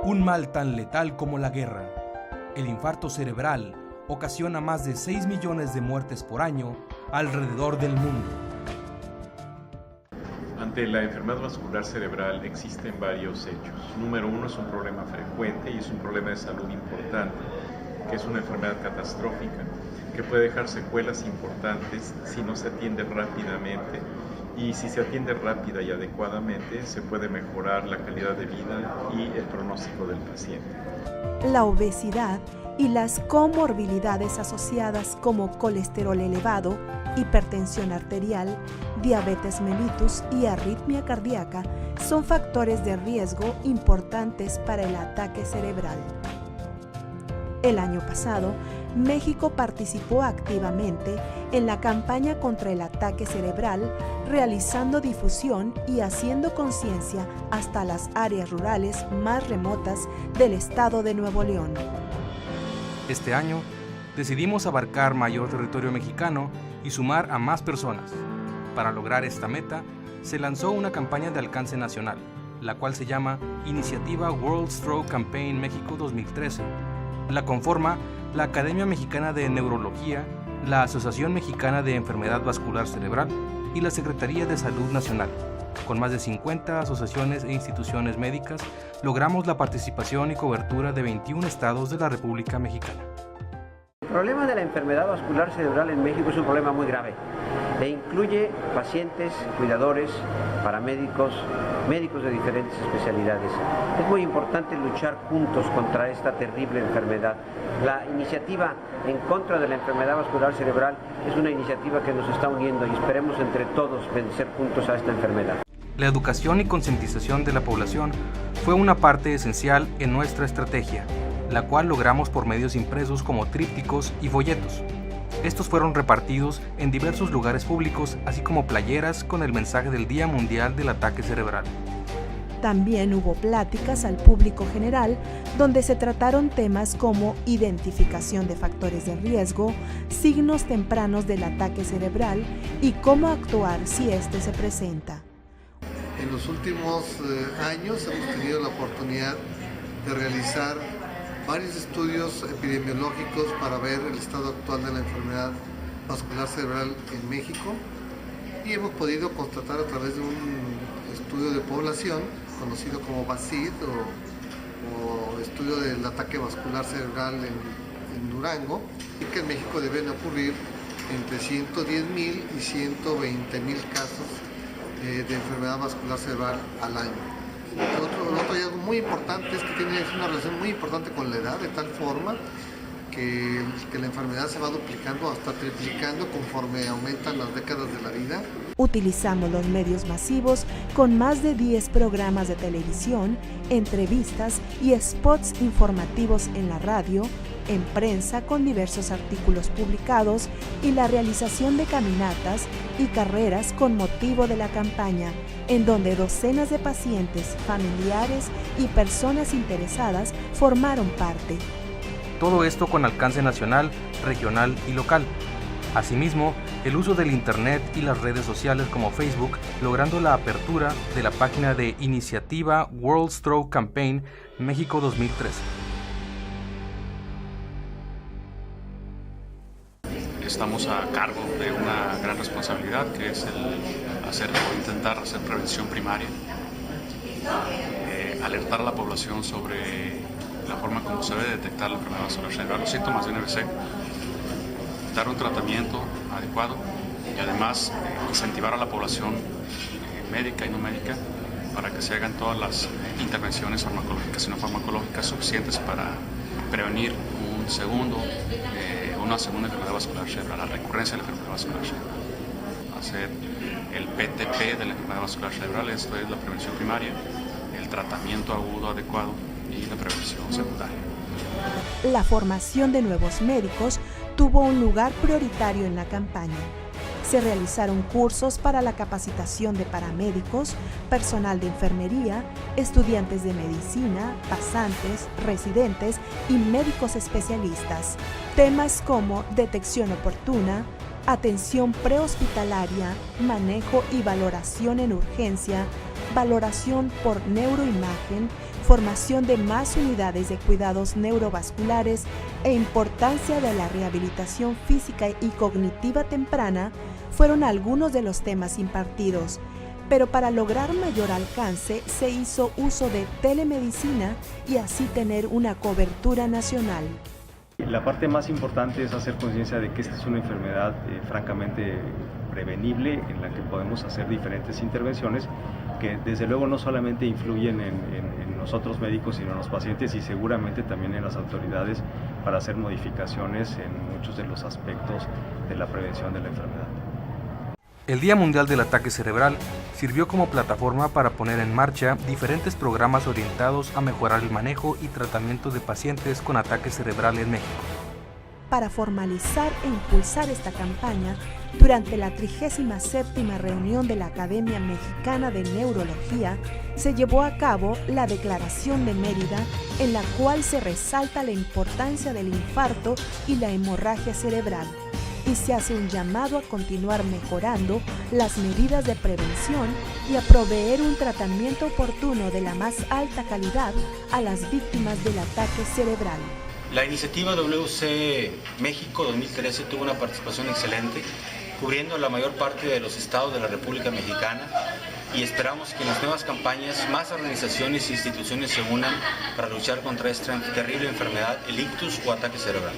un mal tan letal como la guerra. El infarto cerebral ocasiona más de 6 millones de muertes por año alrededor del mundo. Ante la enfermedad vascular cerebral existen varios hechos. Número uno, es un problema frecuente y es un problema de salud importante, que es una enfermedad catastrófica, que puede dejar secuelas importantes si no se atiende rápidamente, y si se atiende rápida y adecuadamente se puede mejorar la calidad de vida y el pronóstico del paciente. La obesidad y las comorbilidades asociadas como colesterol elevado, hipertensión arterial, diabetes mellitus y arritmia cardíaca son factores de riesgo importantes para el ataque cerebral. El año pasado, México participó activamente en la campaña contra el ataque cerebral, realizando difusión y haciendo conciencia hasta las áreas rurales más remotas del estado de Nuevo León. Este año, decidimos abarcar mayor territorio mexicano y sumar a más personas. Para lograr esta meta, se lanzó una campaña de alcance nacional, la cual se llama Iniciativa World Stroke Campaign México 2013. La conforma la Academia Mexicana de Neurología, la Asociación Mexicana de Enfermedad Vascular Cerebral y la Secretaría de Salud Nacional. Con más de 50 asociaciones e instituciones médicas, logramos la participación y cobertura de 21 estados de la República Mexicana. El problema de la enfermedad vascular cerebral en México es un problema muy grave e incluye pacientes, cuidadores, paramédicos, médicos de diferentes especialidades. Es muy importante luchar juntos contra esta terrible enfermedad. La iniciativa en contra de la enfermedad vascular cerebral es una iniciativa que nos está uniendo y esperemos entre todos vencer juntos a esta enfermedad. La educación y concientización de la población fue una parte esencial en nuestra estrategia, la cual logramos por medios impresos como trípticos y folletos. Estos fueron repartidos en diversos lugares públicos, así como playeras con el mensaje del Día Mundial del Ataque Cerebral. También hubo pláticas al público general, donde se trataron temas como identificación de factores de riesgo, signos tempranos del ataque cerebral y cómo actuar si este se presenta. En los últimos años hemos tenido la oportunidad de realizar varios estudios epidemiológicos para ver el estado actual de la enfermedad vascular cerebral en México y hemos podido constatar a través de un estudio de población conocido como BACID o estudio del ataque vascular cerebral en Durango, y que en México deben ocurrir entre 110,000 y 120,000 casos de enfermedad vascular cerebral al año. Otro hallazgo muy importante es que tiene una relación muy importante con la edad, de tal forma que la enfermedad se va duplicando hasta triplicando conforme aumentan las décadas de la vida. Utilizando los medios masivos con más de 10 programas de televisión, entrevistas y spots informativos en la radio, en prensa con diversos artículos publicados y la realización de caminatas y carreras con motivo de la campaña, en donde docenas de pacientes, familiares y personas interesadas formaron parte. Todo esto con alcance nacional, regional y local. Asimismo, el uso del Internet y las redes sociales como Facebook, logrando la apertura de la página de Iniciativa World Stroke Campaign México 2013. Estamos a cargo de una gran responsabilidad, que es intentar hacer prevención primaria, alertar a la población sobre la forma como se debe detectar la enfermedad vascular cerebral, los síntomas de NVC, dar un tratamiento adecuado y además incentivar a la población médica y no médica para que se hagan todas las intervenciones farmacológicas y no farmacológicas suficientes para prevenir una segunda enfermedad vascular cerebral, la recurrencia de la enfermedad vascular cerebral. Hacer el PTP de la enfermedad vascular cerebral, esto es la prevención primaria, el tratamiento agudo adecuado y la prevención secundaria. La formación de nuevos médicos tuvo un lugar prioritario en la campaña. Se realizaron cursos para la capacitación de paramédicos, personal de enfermería, estudiantes de medicina, pasantes, residentes y médicos especialistas. Temas como detección oportuna, atención prehospitalaria, manejo y valoración en urgencia, valoración por neuroimagen, formación de más unidades de cuidados neurovasculares e importancia de la rehabilitación física y cognitiva temprana fueron algunos de los temas impartidos. Pero para lograr mayor alcance se hizo uso de telemedicina y así tener una cobertura nacional. La parte más importante es hacer conciencia de que esta es una enfermedad francamente prevenible en la que podemos hacer diferentes intervenciones que desde luego no solamente influyen en nosotros médicos sino en los pacientes y seguramente también en las autoridades para hacer modificaciones en muchos de los aspectos de la prevención de la enfermedad. El Día Mundial del Ataque Cerebral sirvió como plataforma para poner en marcha diferentes programas orientados a mejorar el manejo y tratamiento de pacientes con ataque cerebral en México. Para formalizar e impulsar esta campaña, durante la 37ª reunión de la Academia Mexicana de Neurología, se llevó a cabo la Declaración de Mérida, en la cual se resalta la importancia del infarto y la hemorragia cerebral, y se hace un llamado a continuar mejorando las medidas de prevención y a proveer un tratamiento oportuno de la más alta calidad a las víctimas del ataque cerebral. La iniciativa WC México 2013 tuvo una participación excelente, cubriendo la mayor parte de los estados de la República Mexicana, y esperamos que en las nuevas campañas más organizaciones e instituciones se unan para luchar contra esta terrible enfermedad, el ictus o ataque cerebral.